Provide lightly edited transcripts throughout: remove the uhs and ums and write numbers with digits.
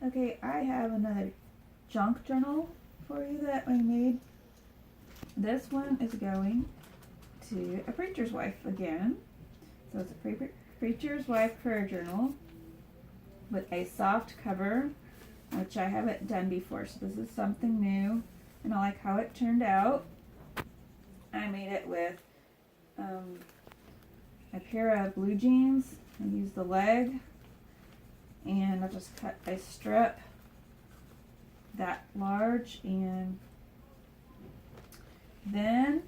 Okay, I have another junk journal for you that I made. This one is going to a preacher's wife again. So it's a preacher's wife prayer journal with a soft cover, which I haven't done before. So this is something new, and I like how it turned out. I made it with a pair of blue jeans. I used the leg, and I just cut a strip that large, and then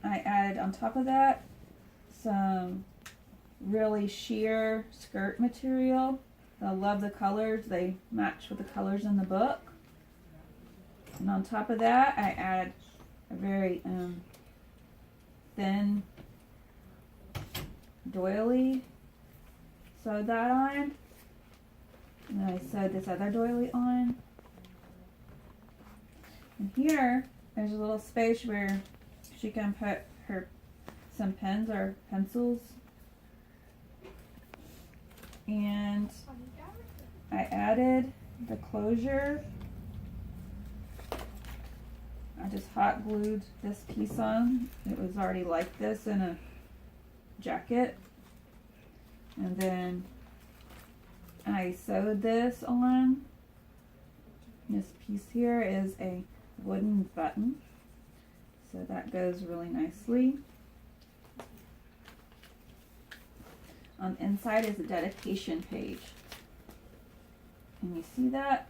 I added on top of that some really sheer skirt material. I love the colors. They match with the colors in the book. And on top of that, I added a very thin doily. Sewed that on. And then I sewed this other doily on. And here, there's a little space where she can put some pens or pencils. And I added the closure. I just hot glued this piece on. It was already like this in a jacket. And then I sewed this on. This piece here is a wooden button. So that goes really nicely. On the inside is a dedication page. Can you see that?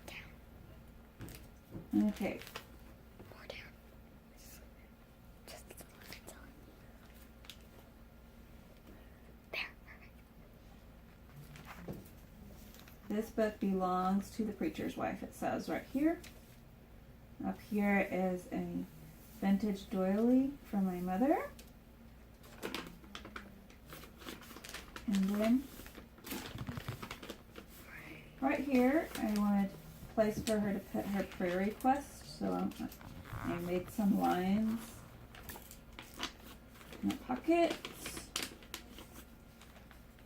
Down. Okay. More down. Just a little bit. There. This book belongs to the preacher's wife, it says right here. Up here is a vintage doily from my mother. And then right here, I wanted a place for her to put her prayer request. So I made some lines in the pockets.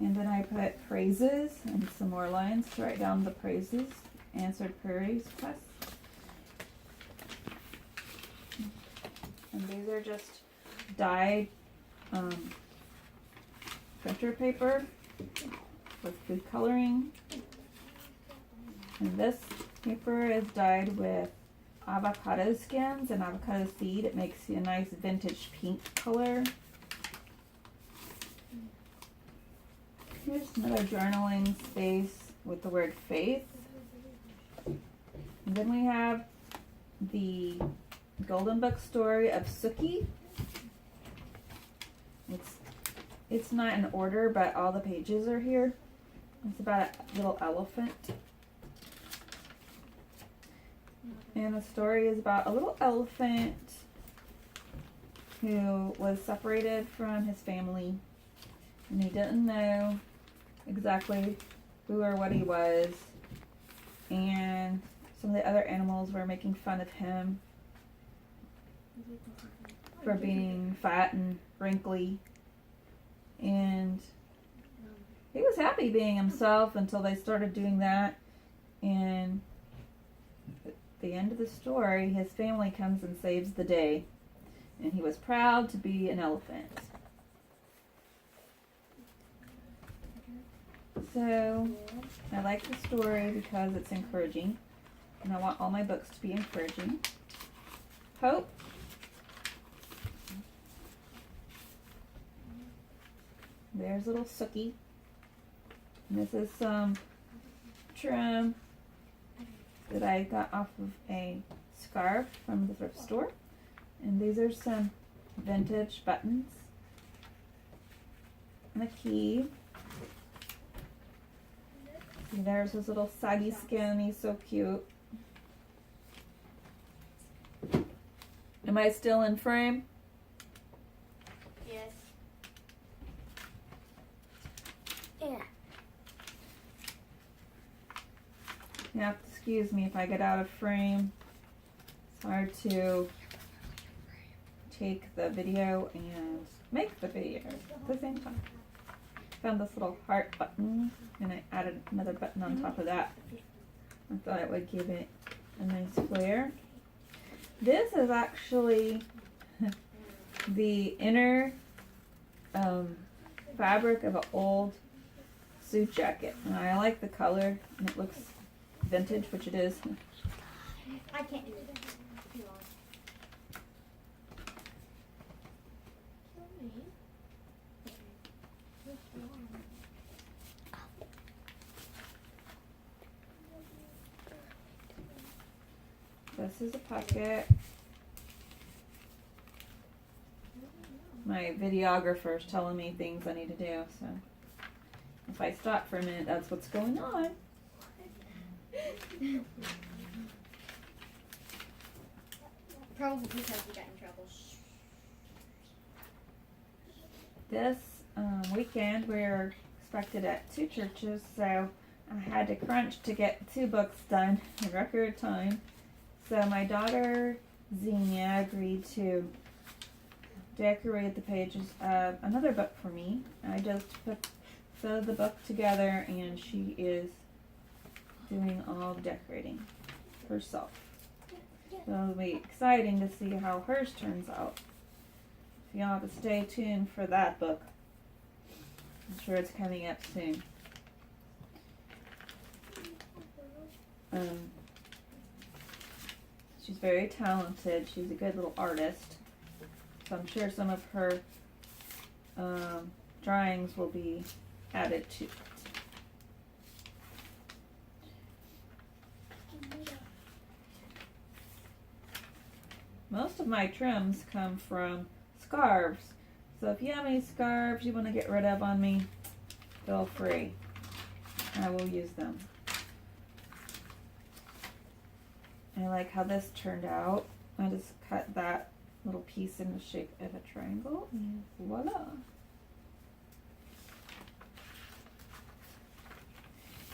And then I put praises and some more lines to write down the praises, answered prayer requests. And these are just dyed printer paper with food coloring. And this paper is dyed with avocado skins and avocado seed. It makes you a nice vintage pink color. Here's another journaling space with the word faith. And then we have the Golden Book story of Suki. It's not in order, but all the pages are here. It's about a little elephant. And the story is about a little elephant who was separated from his family. And he didn't know exactly who or what he was. And some of the other animals were making fun of him for being fat and wrinkly. And he was happy being himself until they started doing that. And at the end of the story, his family comes and saves the day. And he was proud to be an elephant. So, I like the story because it's encouraging. And I want all my books to be encouraging. Hope. There's little Suki. And this is some trim that I got off of a scarf from the thrift store. And these are some vintage buttons. And a key. See, there's his little saggy skin. He's so cute. Am I still in frame? Yes. Yeah. You have to excuse me if I get out of frame. It's hard to take the video and make the video at the same time. found this little heart button and I added another button on top of that. I thought it would give it a nice flare. This is actually the inner fabric of an old suit jacket. And I like the color and it looks vintage, which it is. I can't do it. This is a pocket. My videographer's telling me things I need to do, so if I stop for a minute, that's what's going on. Probably because we got in trouble. This weekend we're expected at 2 churches, so I had to crunch to get 2 books done in record time. So my daughter Xenia agreed to decorate the pages of another book for me. I just sewed the book together and she is doing all the decorating herself. So it'll be exciting to see how hers turns out. So you'll have to stay tuned for that book. I'm sure it's coming up soon. She's very talented. She's a good little artist. So I'm sure some of her drawings will be added to it. Most of my trims come from scarves. So if you have any scarves you want to get rid of on me, feel free. I will use them. I like how this turned out. I just cut that little piece in the shape of a triangle and voila.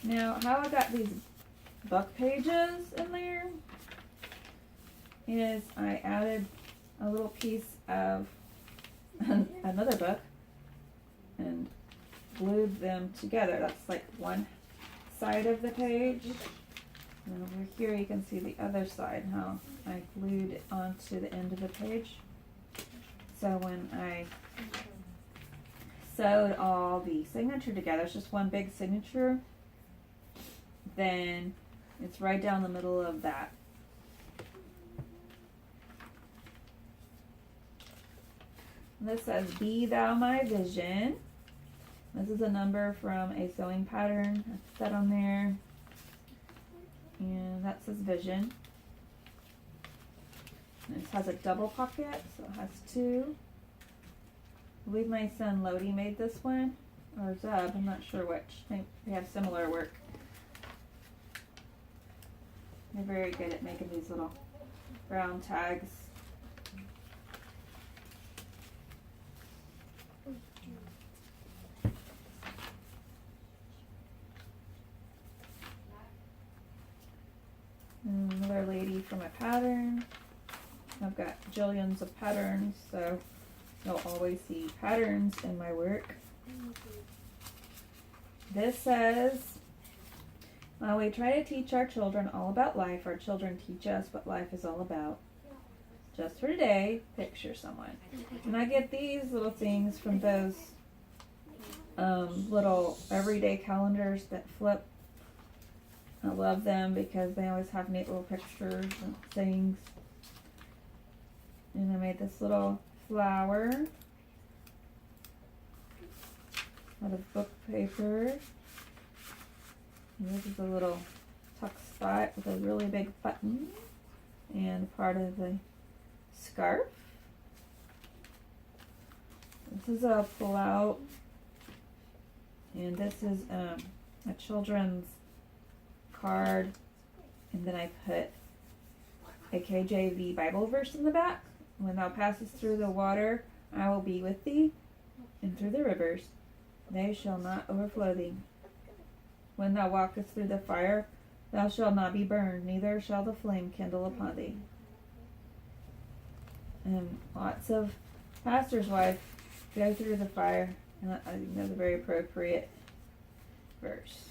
Now how I got these book pages in there is I added a little piece of another book and glued them together. That's like one side of the page. And over here you can see the other side, how I glued it onto the end of the page. So when I sewed all the signature together, it's just one big signature, then it's right down the middle of that. This says, "Be thou my vision." This is a number from a sewing pattern. I put that on there. And that says vision. And this has a double pocket, so it has 2. I believe my son Lodi made this one, or Zeb, I'm not sure which. They have similar work. They're very good at making these little brown tags. Another lady from a pattern. I've got jillions of patterns, so you'll always see patterns in my work. This says, "While we try to teach our children all about life, our children teach us what life is all about. Just for today, picture someone." And I get these little things from those little everyday calendars that flip. I love them because they always have neat little pictures and things. And I made this little flower out of book paper. And this is a little tuck spot with a really big button and part of the scarf. This is a pull-out, and this is a children's card, and then I put a KJV Bible verse in the back. "When thou passest through the water, I will be with thee, and through the rivers, they shall not overflow thee. When thou walkest through the fire, thou shalt not be burned, neither shall the flame kindle upon thee." And lots of pastors' wives go through the fire And I think that's a very appropriate verse.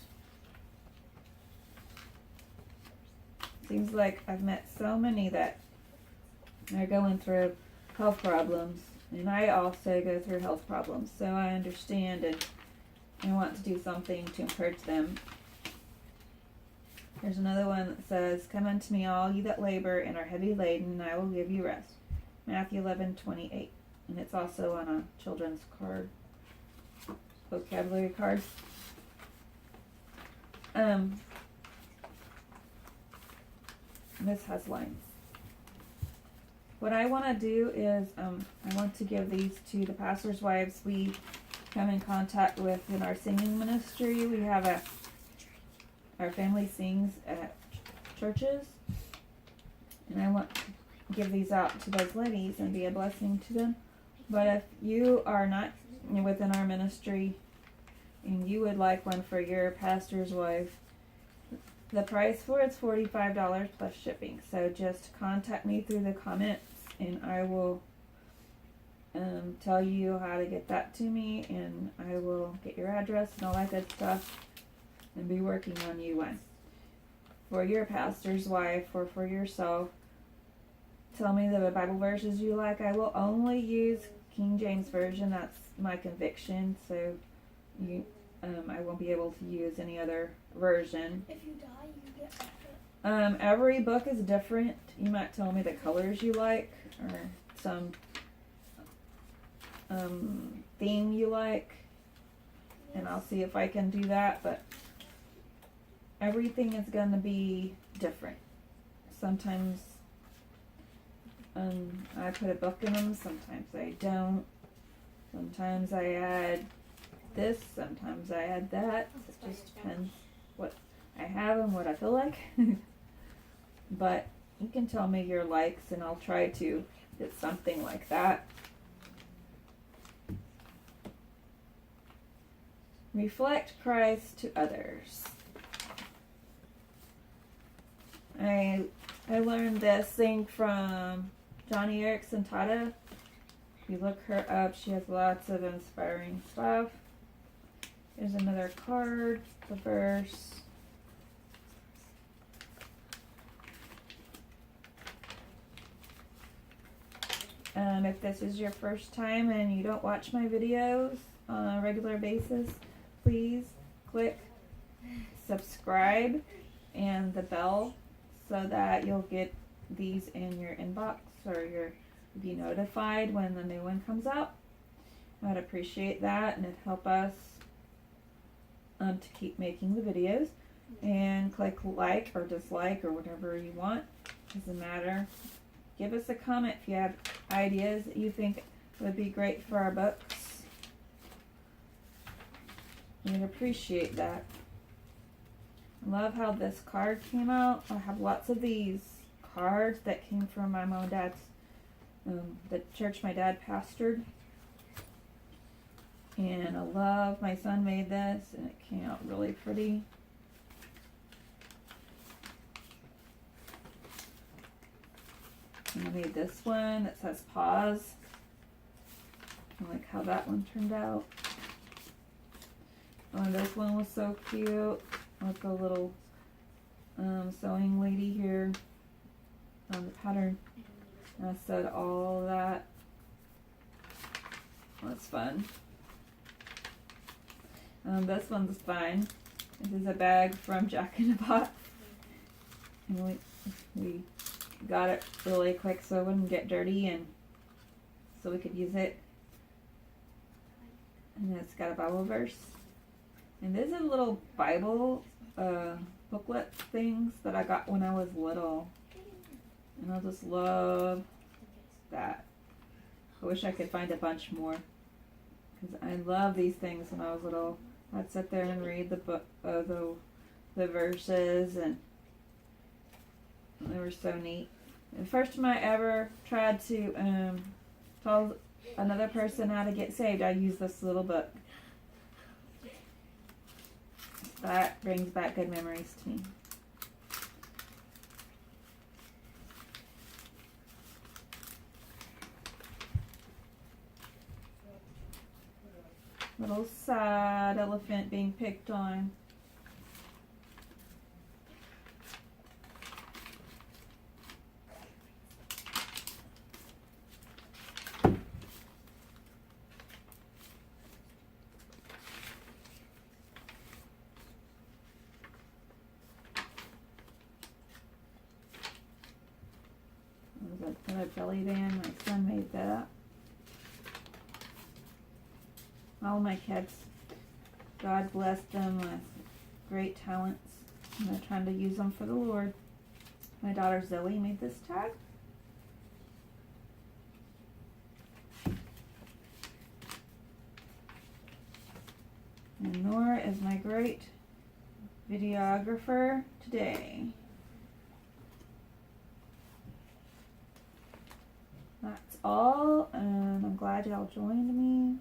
Seems like I've met so many that are going through health problems, and I also go through health problems, so I understand and I want to do something to encourage them. There's another one that says, "Come unto me, all you that labor and are heavy laden, and I will give you rest." Matthew 11:28, and it's also on a children's card, vocabulary card. This has lines. What I want to do is, I want to give these to the pastors' wives we come in contact with in our singing ministry. We have our family sings at churches, and I want to give these out to those ladies and be a blessing to them. But if you are not within our ministry and you would like one for your pastor's wife, the price for it's $45 plus shipping. So just contact me through the comments and I will tell you how to get that to me, and I will get your address and all that good stuff and be working on you one. For your pastor's wife or for yourself, tell me the Bible verses you like. I will only use King James Version. That's my conviction. So I won't be able to use any other version. If you die, you get back. Every book is different. You might tell me the colors you like or some theme you like, and I'll see if I can do that. But everything is going to be different. Sometimes I put a book in them, sometimes I don't. Sometimes I add this, sometimes I add that. It just depends what I have and what I feel like. But you can tell me your likes and I'll try to get something like that. Reflect Christ to others. I learned this thing from Johnny Erickson Tata. If you look her up, she has lots of inspiring stuff. Here's another card, the verse. If this is your first time and you don't watch my videos on a regular basis, please click subscribe and the bell so that you'll get these in your inbox or you'll be notified when the new one comes out. I'd appreciate that, and it'd help us to keep making the videos. And click like or dislike or whatever you want. Doesn't matter. Give us a comment if you have ideas that you think would be great for our books. We'd appreciate that. I love how this card came out. I have lots of these cards that came from my mom and dad's, the church my dad pastored. And I love, my son made this and it came out really pretty. And I made this one that says pause. I like how that one turned out. Oh, and this one was so cute. Like a little sewing lady here on the pattern. And I sewed all that. That's fun. This one's fun. This is a bag from Jack in the Box. And we got it really quick so it wouldn't get dirty and so we could use it. And it's got a Bible verse. And these are little Bible booklet things that I got when I was little. And I just love that. I wish I could find a bunch more. Because I love these things when I was little. I'd sit there and read the book, the verses, and they were so neat. The first time I ever tried to tell another person how to get saved, I used this little book. That brings back good memories to me. little sad elephant being picked on. Another belly band. My son made that. All my kids, God bless them with great talents, and they're trying to use them for the Lord. My daughter Zoe made this tag. And Nora is my great videographer today. That's all, and I'm glad y'all joined me.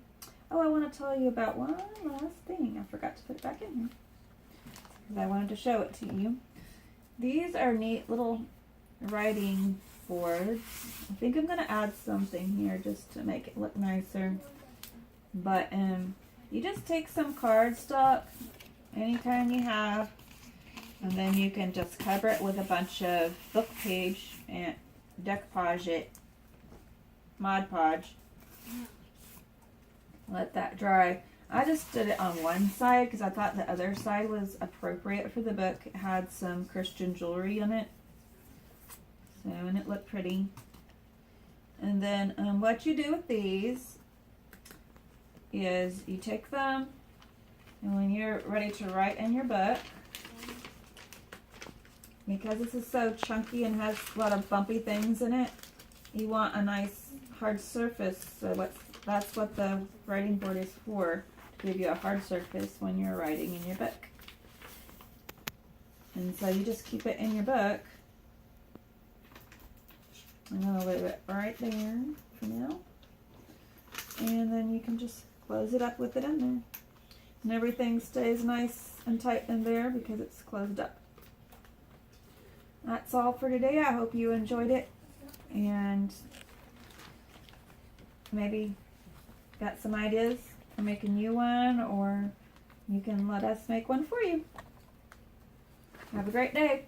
Oh, I want to tell you about one last thing. I forgot to put it back in here because I wanted to show it to you. These are neat little writing boards. I think I'm going to add something here just to make it look nicer. But you just take some cardstock, any kind you have, and then you can just cover it with a bunch of book page and decoupage it, Mod Podge. Let that dry. I just did it on one side because I thought the other side was appropriate for the book. It had some Christian jewelry in it. So, and it looked pretty. And then what you do with these is you take them, and when you're ready to write in your book, because this is so chunky and has a lot of bumpy things in it, you want a nice hard surface. So that's what the writing board is for, to give you a hard surface when you're writing in your book. And so you just keep it in your book. I'm going to leave it right there for now. And then you can just close it up with it in there. And everything stays nice and tight in there because it's closed up. That's all for today. I hope you enjoyed it. And maybe got some ideas for making you one, or you can let us make one for you. Have a great day.